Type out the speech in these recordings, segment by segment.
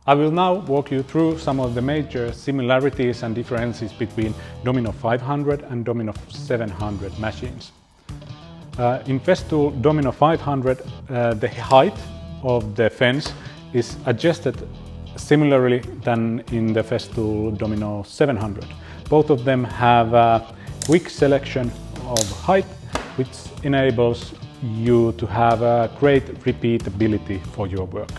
I will now walk you through some of the major similarities and differences between Domino 500 and Domino 700 machines. In Festool Domino 500, the height of the fence is adjusted similarly than in the Festool Domino 700. Both of them have a quick selection of height, which enables you to have a great repeatability for your work.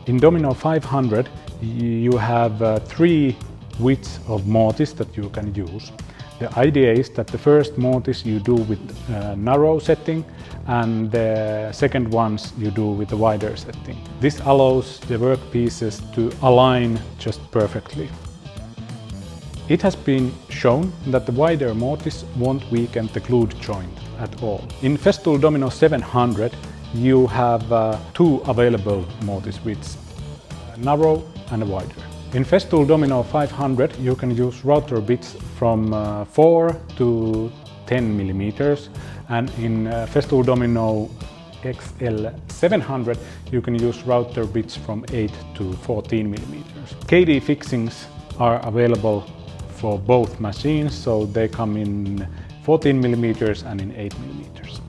In Domino 500, you have 3 widths of mortise that you can use. The idea is that the first mortise you do with narrow setting and the second ones you do with a wider setting. This allows the workpieces to align just perfectly. It has been shown that the wider mortise won't weaken the glued joint at all. In Festool Domino 700 you have 2 available mortise widths, narrow and wider. In Festool Domino 500 you can use router bits from 4 to 10 millimeters, and in Festool Domino XL 700 you can use router bits from 8 to 14 millimeters. KD fixings are available for both machines, so they come in 14 millimeters and in 8 millimeters.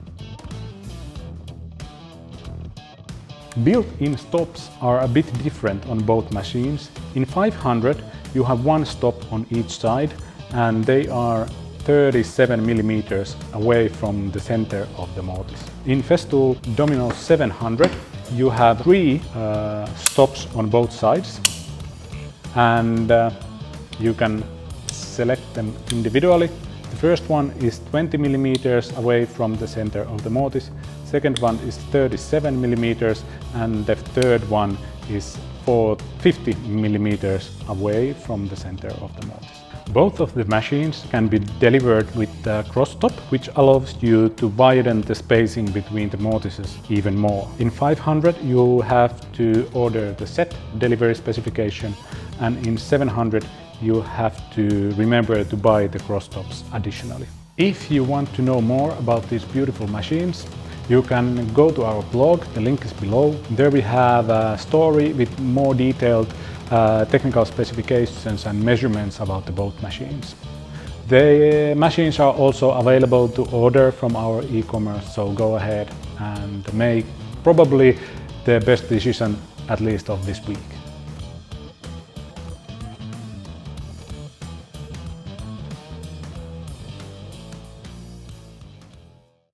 Built-in stops are a bit different on both machines. In 500 you have 1 stop on each side and they are 37 millimeters away from the center of the mortise. In Festool Domino 700 you have 3 stops on both sides, and you can select them individually. The first one is 20 millimeters away from the center of the mortise, second one is 37 millimeters, and the third one is 50 millimeters away from the center of the mortise. Both of the machines can be delivered with a cross top, which allows you to widen the spacing between the mortises even more. In 500 you have to order the set delivery specification, and in 700 you have to remember to buy the cross tops additionally. If you want to know more about these beautiful machines, you can go to our blog, the link is below. There we have a story with more detailed technical specifications and measurements about both machines. The machines are also available to order from our e-commerce, so go ahead and make probably the best decision, at least of this week.